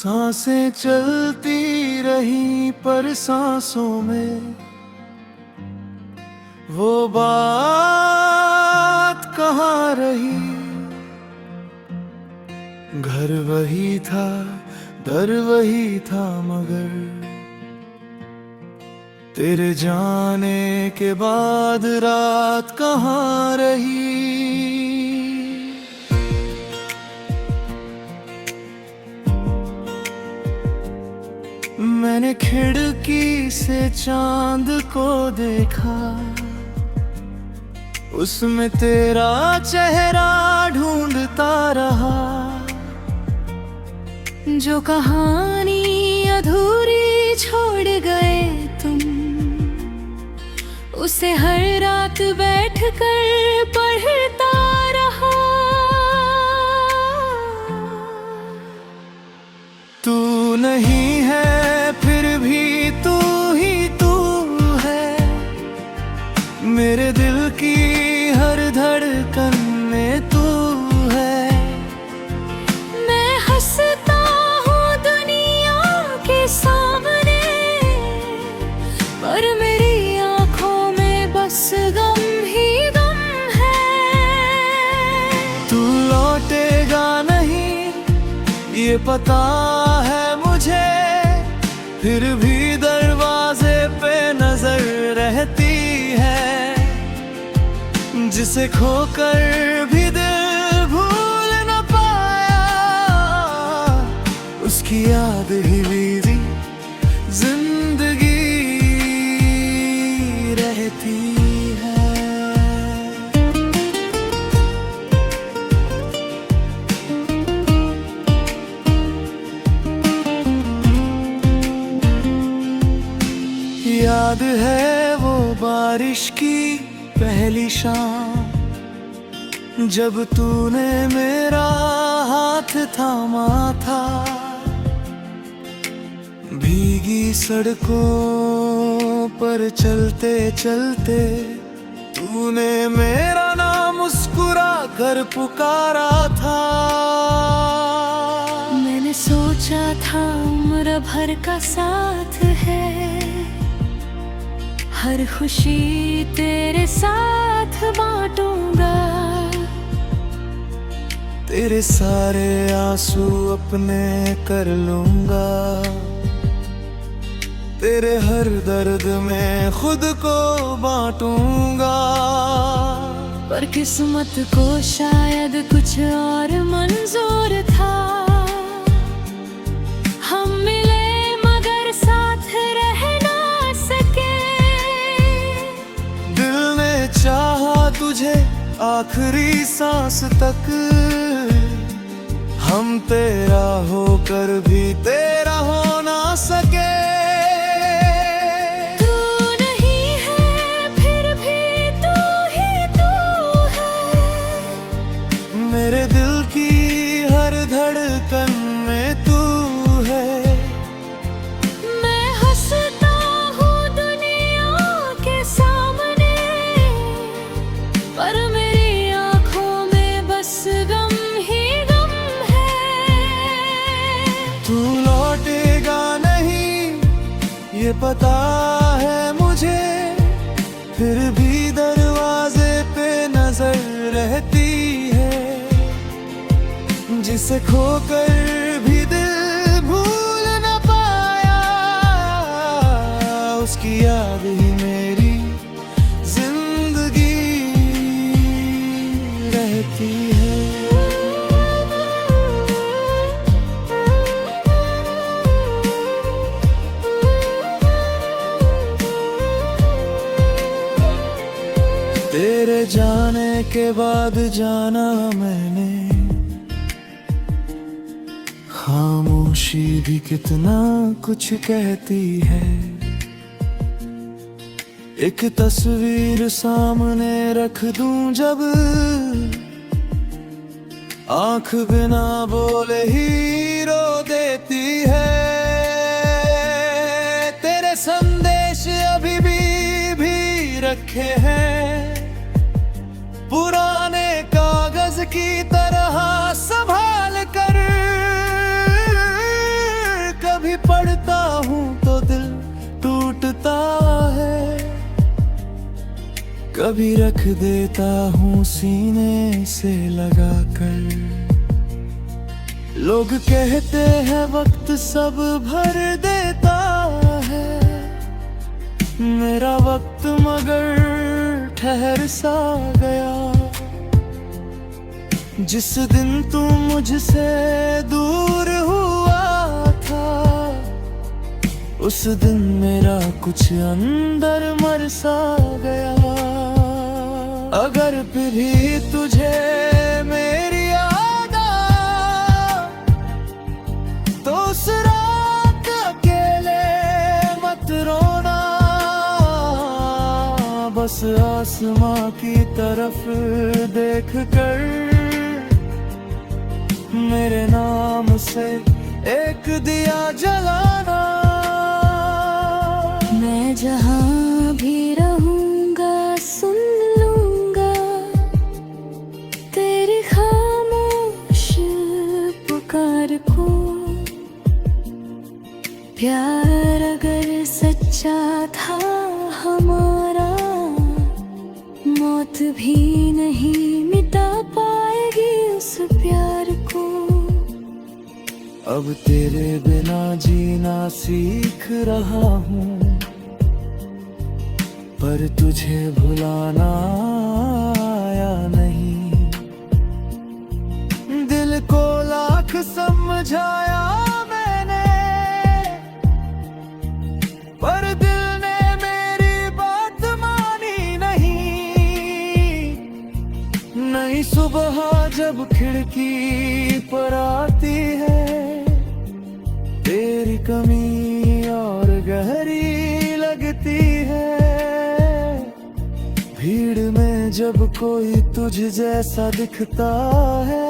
सांसें चलती रही पर सांसों में वो बात कहाँ रही। घर वही था, दर वही था, मगर तेरे जाने के बाद रात कहाँ रही। मैंने खिड़की से चांद को देखा, उसमें तेरा चेहरा ढूंढता रहा। जो कहानी अधूरी छोड़ गए तुम, उसे हर रात बैठकर पढ़ता रहा। तू नहीं है फिर भी तू ही तू है, मेरे दिल की हर धड़कन में तू है। मैं हंसता हूँ दुनिया के सामने, पर मेरी आंखों में बस गम ही गम है। तू लौटेगा नहीं ये पता है मुझे, फिर भी दरवाजे पे नजर रहती है। जिसे खोकर भी दिल भूल न पाया, उसकी याद ही मेरी जिंदगी रहती है। याद है वो बारिश की पहली शाम, जब तूने मेरा हाथ थामा था। भीगी सड़कों पर चलते चलते तूने मेरा नाम मुस्कुरा कर पुकारा था। मैंने सोचा था उम्र भर का साथ है, हर खुशी तेरे साथ बांटूंगा। तेरे सारे आंसू अपने कर लूंगा, तेरे हर दर्द में खुद को बांटूंगा। पर किस्मत को शायद कुछ और मंजूर था। हम मिले मगर साथ रह ना सके। दिल ने चाहा तुझे आखिरी सांस तक, हम तेरा होकर भी तेरा हो ना सके। तू नहीं है फिर भी तू ही तू है, मेरे दिल की हर धड़कन में तू है। मैं हंसता हूँ दुनिया के सामने, पर मेरी आंखों में बस गम ही गम है। तू लौटेगा नहीं ये पता है मुझे, फिर भी दरवाजे पे नजर रहती है। जिसे खोकर भी दिल भूल न पाया, उसकी याद ही मेरी जिंदगी रहती है। तेरे जाने के बाद जाना मैंने, खामोशी भी कितना कुछ कहती है। एक तस्वीर सामने रख दूं जब, आंख बिना बोले ही रो देती है। तेरे संदेश अभी भी रखे हैं, पुराने कागज की तरह संभाल कर। कभी रख देता हूँ सीने से लगा कर। लोग कहते हैं वक्त सब भर देता है, मेरा वक्त मगर ठहर सा गया। जिस दिन तू मुझसे दूर हुआ था, उस दिन मेरा कुछ अंदर मर सा गया। अगर फिर भी तुझे मेरी याद आ, तो उस रात अकेले मत रोना। बस आसमां की तरफ देख कर मेरे नाम से एक दिया जलाना। मैं जहाँ भी रहूँगा सुन लूँगा तेरी खामोश पुकार को। प्यार अगर सच्चा था हमारा, मौत भी नहीं मिटा पाएगी उस प्यार को। अब तेरे बिना जीना सीख रहा हूँ, पर तुझे भुलाना आया नहीं। दिल को लाख समझाया मैंने, पर दिल ने मेरी बात मानी नहीं। नई सुबह जब खिड़की पर आती है, तेरी कमी और गहरी लगती है। भीड़ में जब कोई तुझ जैसा दिखता है,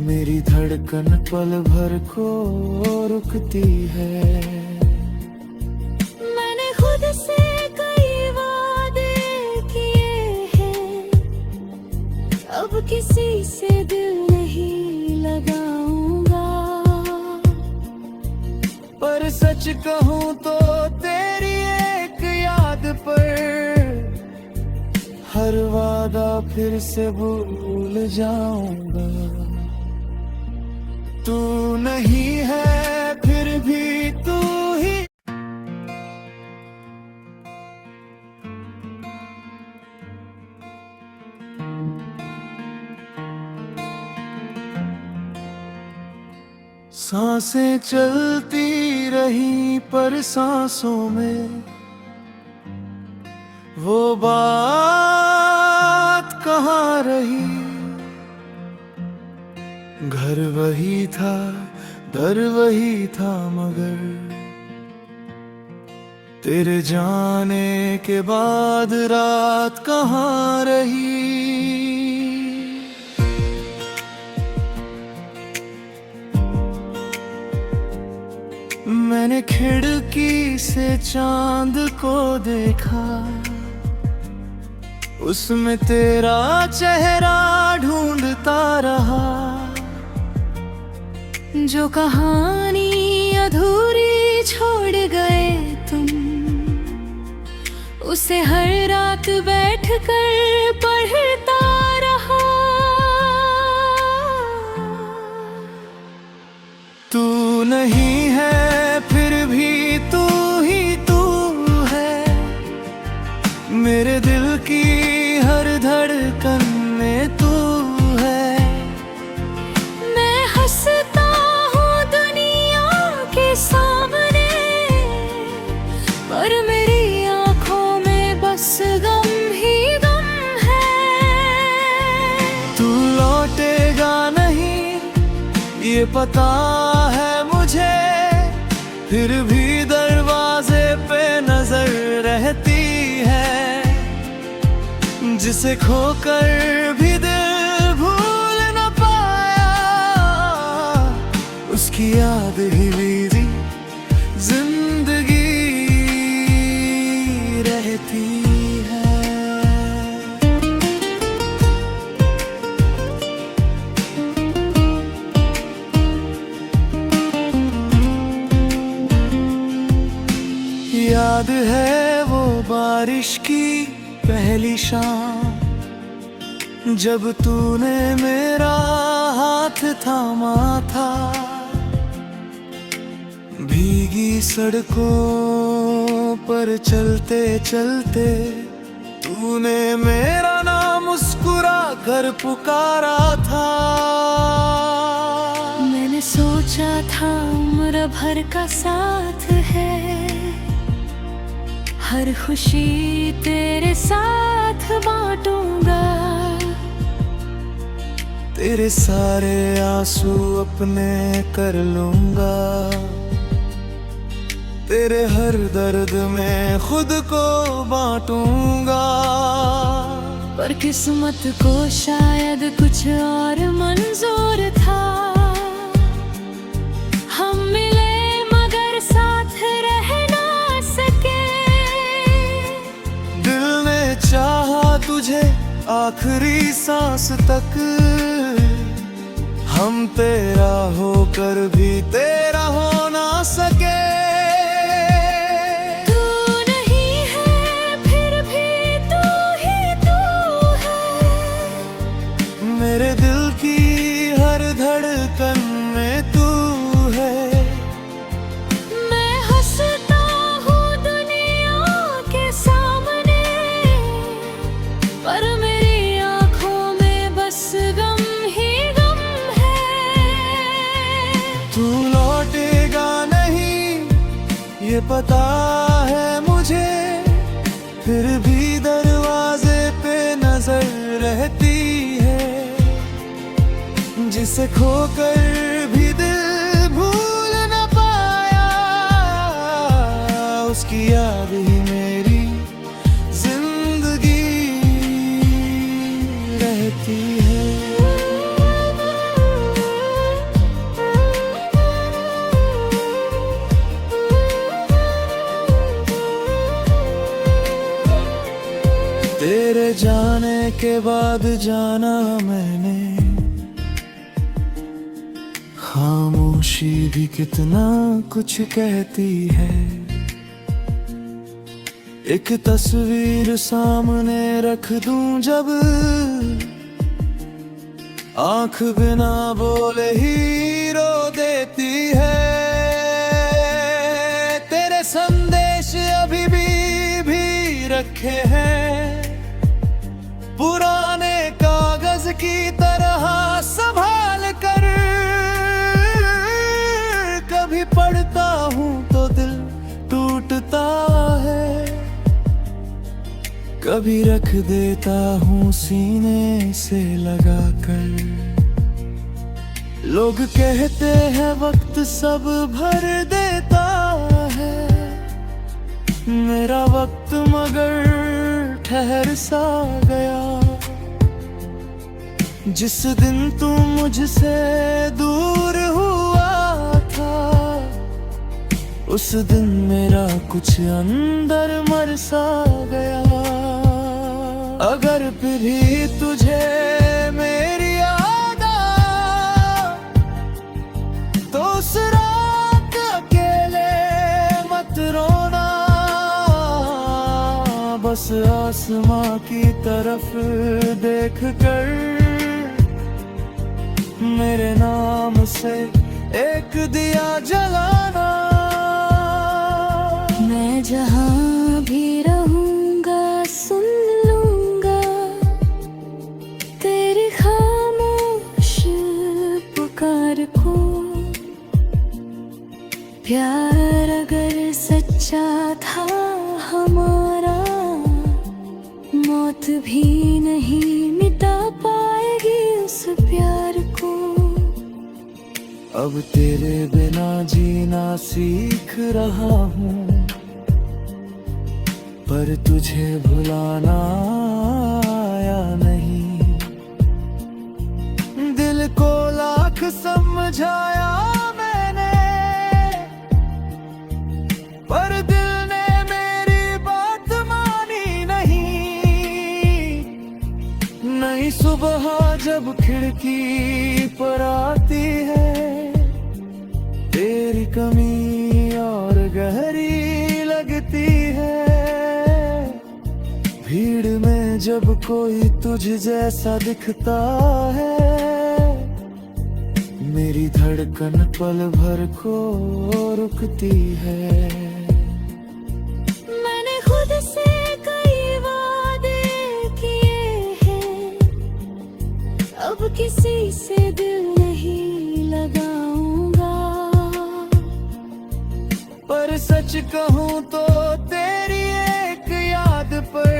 मेरी धड़कन पल भर को रुकती है। मैंने खुद से कई वादे किए हैं, अब किसी से दिल नहीं लगाऊंगा। पर सच कहूँ तो तेरी एक याद पर हर वादा फिर से भूल जाऊंगा। तू नहीं है फिर भी तू ही। सांसें चलती रही पर सांसों में वो बात कहाँ रही। घर वही था, दर वही था, मगर तेरे जाने के बाद रात कहाँ रही। मैंने खिड़की से चांद को देखा, उसमें तेरा चेहरा ढूंढता रहा। जो कहानी अधूरी छोड़ गए तुम, उसे हर रात बैठकर पढ़ता रहा। तू नहीं है फिर भी तू ही तू है, मेरे दिल की हर धड़कन में तू है। मैं हंसता हूँ दुनिया के सामने, पर मेरी आँखों में बस गम ही गम है। तू लौटेगा नहीं ये पता है मुझे, फिर भी दरवाजे पे नजर रहती है। जिसे खोकर भी दिल भूल न पाया, उसकी याद ही मेरी जिंदगी रहती है। याद है वो बारिश की पहली शाम, जब तूने मेरा हाथ थामा था। भीगी सड़कों पर चलते चलते तूने मेरा नाम मुस्कुरा कर पुकारा था। मैंने सोचा था उम्र भर का साथ है, हर खुशी तेरे साथ बांटूंगा। तेरे सारे आंसू अपने कर लूंगा, तेरे हर दर्द में खुद को बांटूंगा। पर किस्मत को शायद कुछ और मंजूर था। हम मिले मगर साथ रह ना सके। दिल ने चाहा तुझे आखिरी सांस तक, हम तेरा होकर भी तेरा हो ना सके। तू नहीं है फिर भी तू ही तू है। मेरे दिल की हर धड़कन में तू है। मैं हंसता हूँ दुनिया के सामने, पर मेरी आँखों में बस गम ही गम है। तू लौटेगा नहीं ये पता है मुझे, फिर भी दरवाजे पे नजर रहती है। जिसे खोकर भी दिल भूल न पाया, उसकी याद ही मेरी जिंदगी रहती है। तेरे जाने के बाद जाना मैंने, खामोशी भी कितना कुछ कहती है। एक तस्वीर सामने रख दूं जब, आंख बिना बोले ही रो देती है। तेरे संदेश अभी भी रखे हैं, पुराने कागज की तरह संभाल कर। कभी पढ़ता हूँ तो दिल टूटता है, कभी रख देता हूँ सीने से लगाकर। लोग कहते हैं वक्त सब भर देता है, मेरा वक्त मगर ठहर सा गया। जिस दिन तू मुझसे दूर हुआ था, उस दिन मेरा कुछ अंदर मर सा गया। अगर फिर भी तुझे मेरी याद आए, तो उस रात अकेले मत रोना। बस आसमां की तरफ देख कर मेरे नाम से एक दिया जलाना। मैं जहाँ भी रहूँगा सुन लूँगा तेरी खामोश पुकार को। प्यार अगर सच्चा था हमारा, मौत भी नहीं मिटा पाएगी उस प्यार को। अब तेरे बिना जीना सीख रहा हूँ, पर तुझे भुलाना आया नहीं। दिल को लाख समझाया मैंने, पर दिल ने मेरी बात मानी नहीं। नई सुबह जब खिड़की पर आती है, तेरी कमी और गहरी लगती है। जब कोई तुझ जैसा दिखता है, मेरी धड़कन पल भर को रुकती है। मैंने खुद से कई वादे किए हैं, अब किसी से दिल नहीं लगाऊंगा। पर सच कहूँ तो तेरी एक याद पर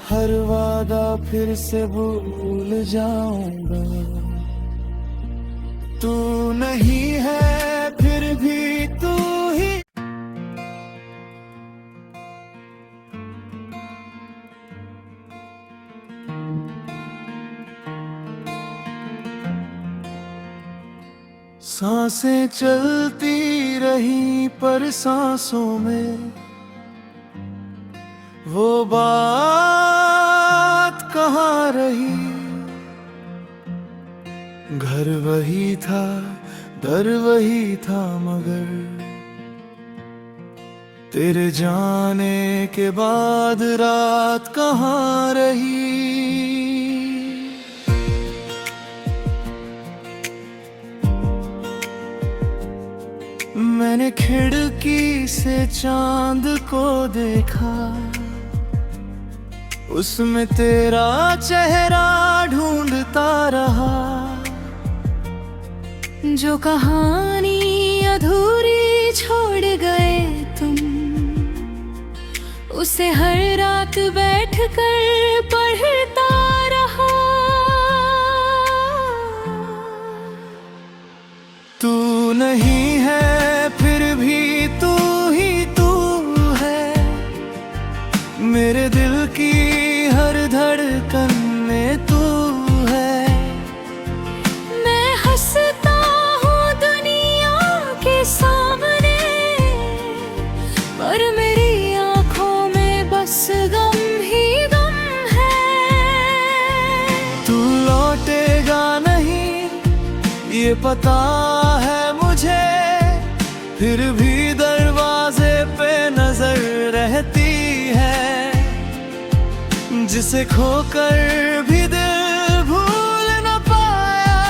हर वादा फिर से भूल जाऊंगा। तू नहीं है फिर भी तू ही। सांसें चलती रही पर सांसों में वो बात कहाँ रही। घर वही था, दर वही था, मगर तेरे जाने के बाद रात कहाँ रही। मैंने खिड़की से चांद को देखा, उसमें तेरा चेहरा ढूंढता रहा। जो कहानी अधूरी छोड़ गए तुम, उसे हर रात बैठकर पढ़ता रहा। तू नहीं है फिर भी तू ही तू है, मेरे दिल की हर धड़कन में तू है। मैं हंसता हूँ दुनिया के सामने, पर मेरी आँखों में बस गम ही गम है। तू लौटेगा नहीं ये पता है मुझे, फिर भी दरवाजे पे नजर रहती है। जिसे खोकर भी दिल भूल न पाया,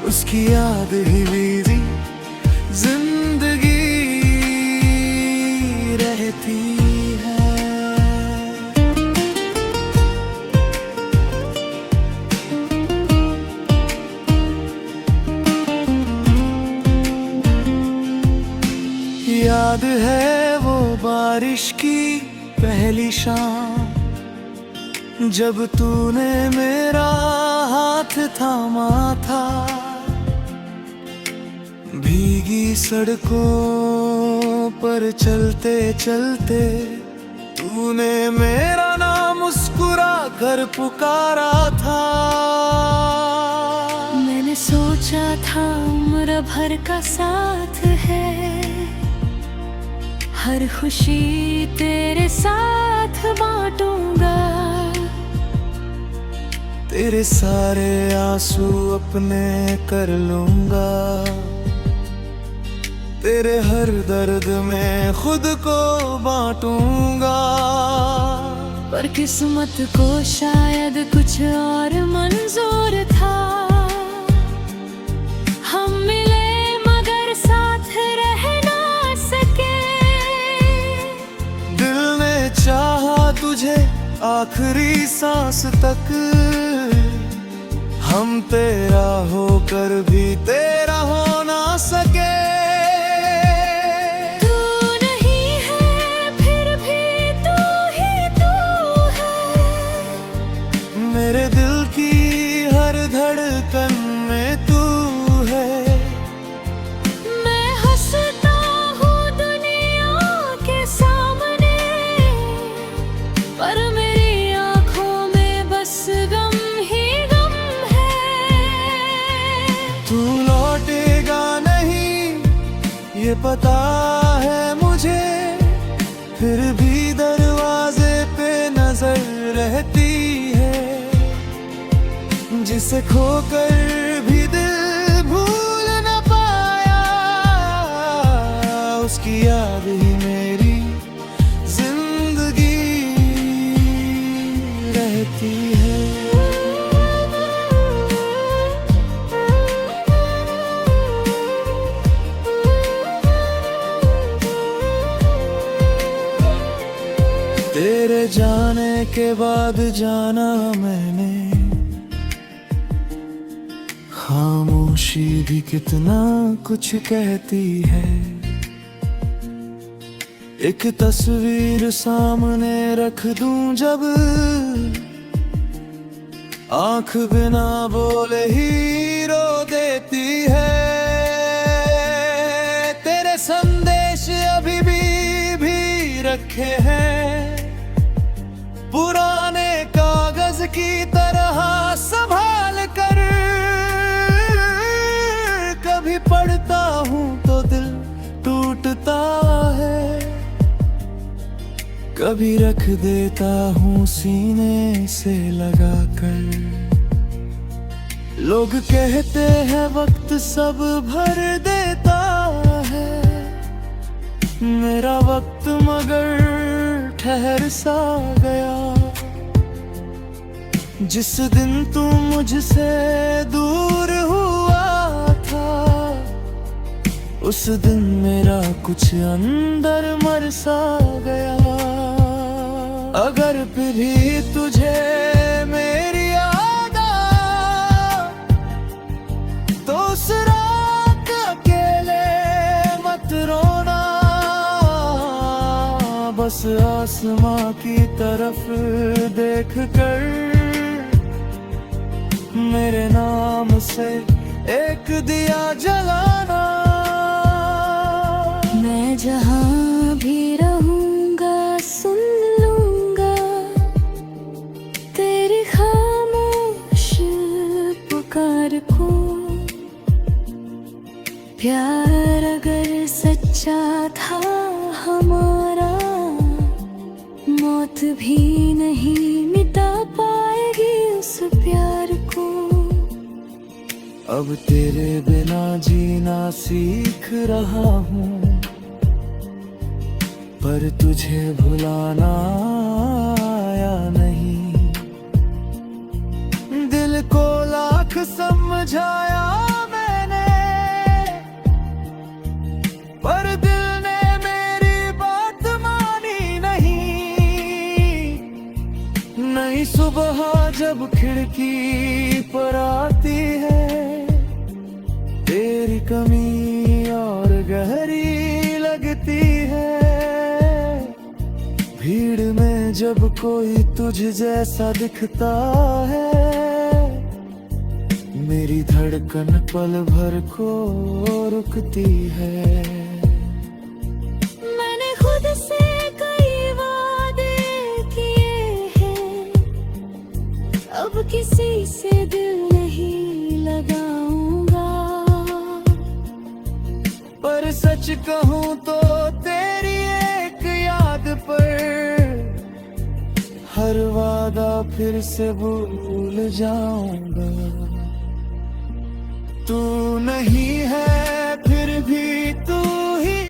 उसकी याद ही मेरी जिंदगी रहती है। याद है वो बारिश की पहली शाम, जब तूने मेरा हाथ थामा था। भीगी सड़कों पर चलते चलते तूने मेरा नाम मुस्कुरा कर पुकारा था। मैंने सोचा था उम्र भर का साथ है, हर खुशी तेरे साथ बांटूंगा। तेरे सारे आंसू अपने कर लूंगा, तेरे हर दर्द में खुद को बांटूंगा। पर किस्मत को शायद कुछ और मंजूर था। हम मिले मगर साथ रह ना सके। दिल ने चाहा तुझे आखिरी सांस तक, हम तेरा होकर भी तेरा हो ना सके। तू नहीं है फिर भी तू ही तू है, मेरे दिल की हर धड़कन में तू है। मैं हंसता हूँ दुनिया के सामने, पर मेरी आँखों में बस गम ही गम है। तू लौटेगा नहीं ये पता है मुझे, फिर भी दरवाजे पे नजर रहती है। जिसे खोकर भी दिल भूल न पाया, उसकी याद ही मेरी जिंदगी तेरे जाने के बाद जाना मैंने, खामोशी भी कितना कुछ कहती है। एक तस्वीर सामने रख दूं जब, आंख बिना बोले ही रो देती है। तेरे संदेश अभी भी रखे हैं, पुराने कागज की तरह संभाल कर। कभी पढ़ता हूँ तो दिल टूटता है, कभी रख देता हूँ सीने से लगा कर। लोग कहते हैं वक्त सब भर देता है, मेरा वक्त मगर ठहर सा गया। जिस दिन तू मुझसे दूर हुआ था, उस दिन मेरा कुछ अंदर मर सा गया। अगर फिर भी तुझे मेरी याद आ, तो उस रात अकेले मत रोना। बस आसमां की तरफ देख कर मेरे नाम से एक दिया जलाना। मैं जहाँ भी रहूंगा सुन लूंगा तेरी खामोश पुकार को। प्यार अगर सच्चा था हमारा, मौत भी नहीं मिटा पाएगी उस प्यार को। अब तेरे बिना जीना सीख रहा हूँ, पर तुझे भुलाना आया नहीं। दिल को लाख समझाया मैंने, पर दिल ने मेरी बात मानी नहीं। नई सुबह जब खिड़की पर आती है, तेरी कमी और गहरी लगती है। भीड़ में जब कोई तुझ जैसा दिखता है, मेरी धड़कन पल भर को रुकती है। मैंने खुद से कई वादे किए हैं, अब किसी से दिल नहीं लगाऊंगा। पर सच कहूँ तो तेरी एक याद पर हर वादा फिर से भूल जाऊंगा। तू नहीं है फिर भी तू ही